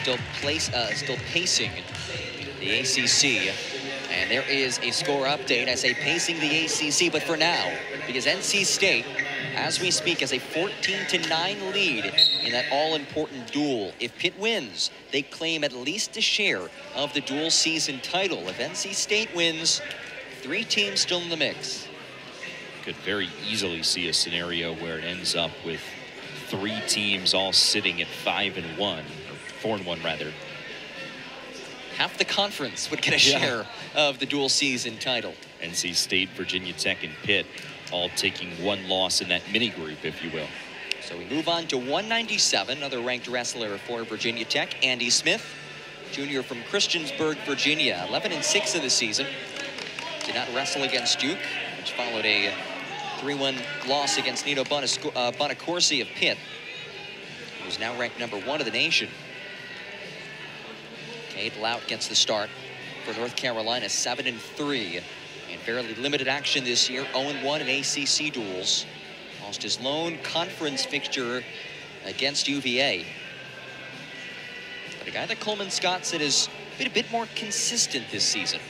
still pacing the ACC. And there is a score update. I say pacing the ACC, but for now, because NC State, as we speak, has a 14-9 lead in that all-important duel. If Pitt wins, they claim at least a share of the dual season title. If NC State wins, 3 teams still in the mix. Could very easily see a scenario where it ends up with 3 teams all sitting at 5-1, or 4-1 rather. Half the conference would get a share of the dual season title. NC State, Virginia Tech, and Pitt all taking 1 loss in that mini group, if you will. So we move on to 197, another ranked wrestler for Virginia Tech, Andy Smith, junior from Christiansburg, Virginia, 11-6 of the season. Did not wrestle against Duke, which followed a 3-1 loss against Nino Bonacorsi of Pitt, who's now ranked #1 of the nation. Cade Lautt gets the start for North Carolina, 7-3. In fairly limited action this year, 0-1 in ACC duels. Lost his lone conference fixture against UVA. But a guy that Coleman Scott said has been a bit more consistent this season.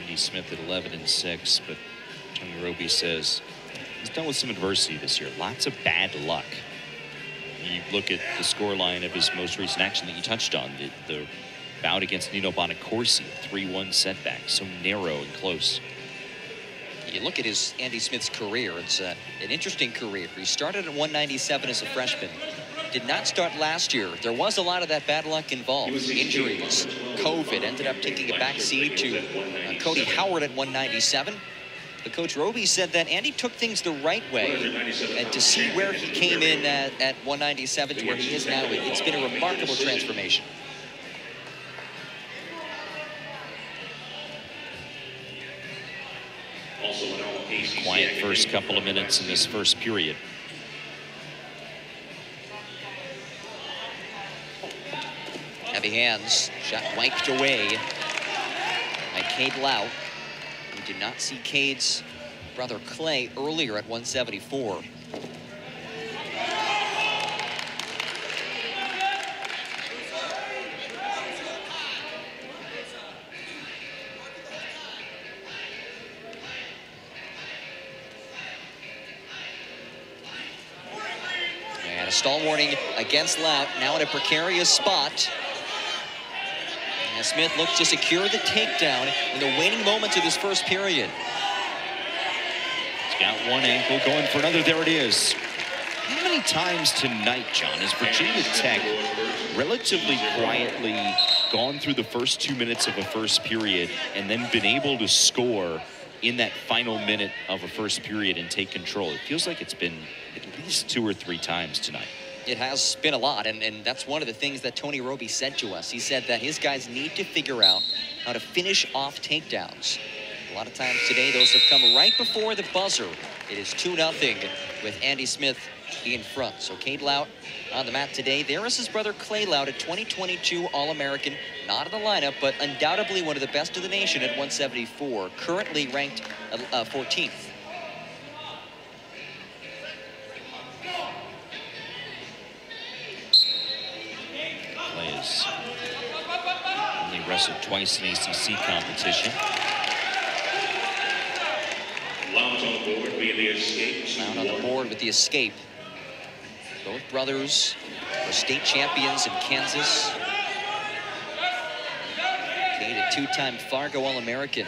Andy Smith at 11-6, but Tony Roby says he's dealt with some adversity this year. Lots of bad luck. You look at the scoreline of his most recent action that you touched on, the bout against Nino Bonacorsi, 3-1 setback, so narrow and close. You look at Andy Smith's career, it's an interesting career. He started at 197 as a freshman. Did not start last year. There was a lot of that bad luck involved. Injuries, COVID, ended up taking a backseat to Cody Howard at 197. But Coach Roby said that Andy took things the right way, and to see where he came in at 197 to where he is now, it's been a remarkable transformation. Quiet first couple of minutes in this first period. Heavy hands, shot wiped away by Cade Lautt. We did not see Cade's brother Clay earlier at 174. And a stall warning against Lautt, now in a precarious spot. And Smith looks to secure the takedown in the waning moments of this first period. He's got one ankle, going for another. There it is. How many times tonight, John, has Virginia Tech relatively quietly gone through the first 2 minutes of a first period and then been able to score in that final minute of a first period and take control? It feels like it's been at least 2 or 3 times tonight. It has been a lot, and that's one of the things that Tony Roby said to us. He said that his guys need to figure out how to finish off takedowns. A lot of times today, those have come right before the buzzer. It is 2-0 with Andy Smith in front. So Cade Lautt on the mat today. There is his brother Clay Lautt, a 2022 All-American, not in the lineup, but undoubtedly one of the best of the nation at 174, currently ranked 14th. Clay has only wrestled twice in ACC competition. Lautt on the board via the escape. Lautt on the board with the escape. Both brothers were state champions in Kansas. Cade, a 2-time Fargo All-American.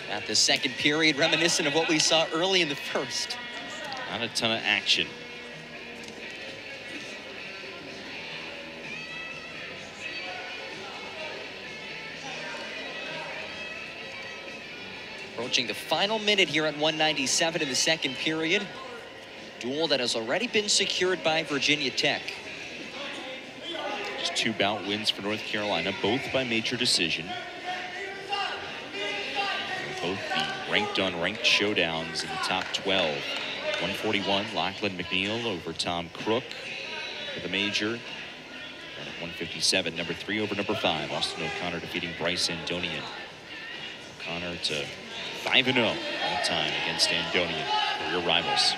At the second period, reminiscent of what we saw early in the first. Not a ton of action. Approaching the final minute here at 197 in the second period. Duel that has already been secured by Virginia Tech. Just 2 bout wins for North Carolina, both by major decision. Both the ranked-on-ranked showdowns in the top 12. 141, Lachlan McNeil over Tom Crook for the major. And at 157, number 3 over number 5, Austin O'Connor defeating Bryce Andonian. O'Connor to 5-0 all time against Andonian, career rivals.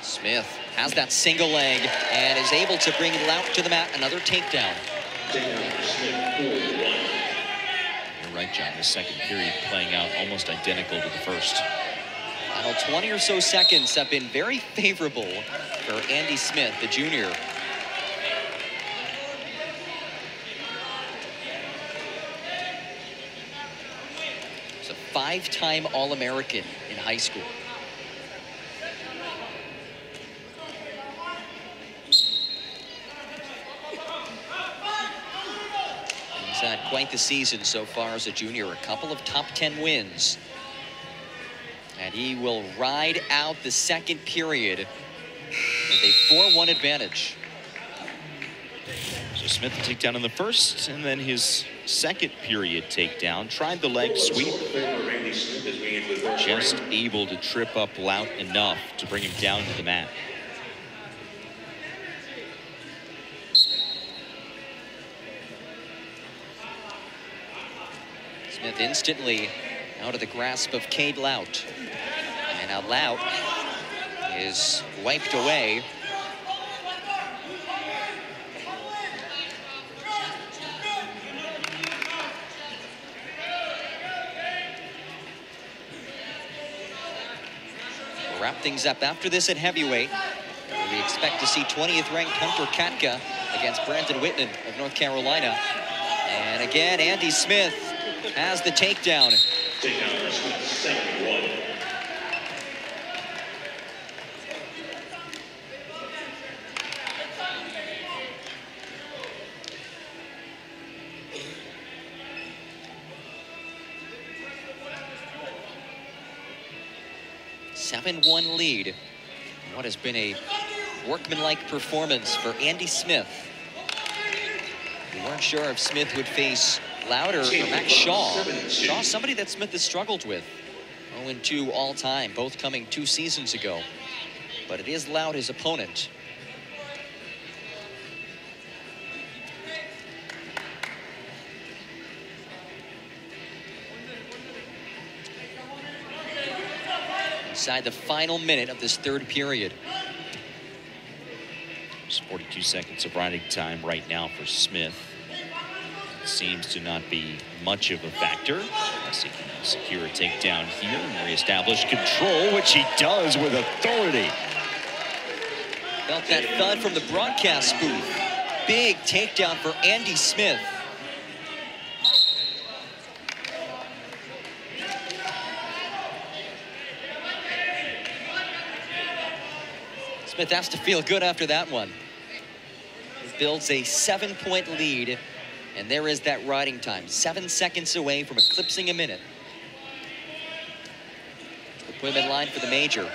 Smith has that single leg and is able to bring Lautt to the mat. Another takedown. You're right, John. The second period playing out almost identical to the first. Final 20 or so seconds have been very favorable for Andy Smith, the junior. He's a 5-time All-American in high school. He's had quite the season so far as a junior. A couple of top 10 wins. And he will ride out the second period with a 4-1 advantage. So Smith to take down in the first, and then his second period takedown. Tried the leg sweep. Just able to trip up Lautt enough to bring him down to the mat. Smith instantly out of the grasp of Cade Lautt. And now Lautt is wiped away. We'll wrap things up after this at heavyweight. We expect to see 20th ranked Hunter Katka against Brandon Whitman of North Carolina. And again, Andy Smith has the takedown. Takedown for Smith, 7-1. (7-1) lead in what has been a workmanlike performance for Andy Smith. We weren't sure if Smith would face Lautt or Max Shaw. Shaw, somebody that Smith has struggled with. 0-2 all time, both coming 2 seasons ago. But it is Lautt, his opponent. Inside the final minute of this third period. Just 42 seconds of riding time right now for Smith. Seems to not be much of a factor. Unless he can secure a takedown here and reestablish control, which he does with authority. Felt that thud from the broadcast booth. Big takedown for Andy Smith. Smith has to feel good after that one. He builds a 7-point lead, and there is that riding time. 7 seconds away from eclipsing a minute. The put him in line for the major.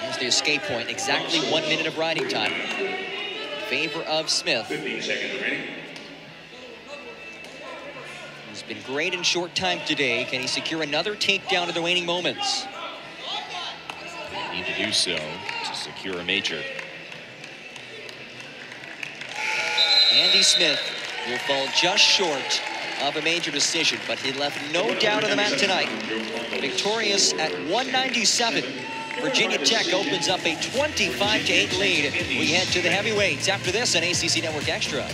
Here's the escape point. Exactly 1 minute of riding time in favor of Smith. 15 seconds remaining. He's been great in short time today. Can he secure another takedown in the waning moments? Need to do so to secure a major. Andy Smith will fall just short of a major decision, but he left no doubt on the mat tonight. Victorious at 197. Virginia Tech opens up a 25-8 lead. We head to the heavyweights after this on ACC Network Extra.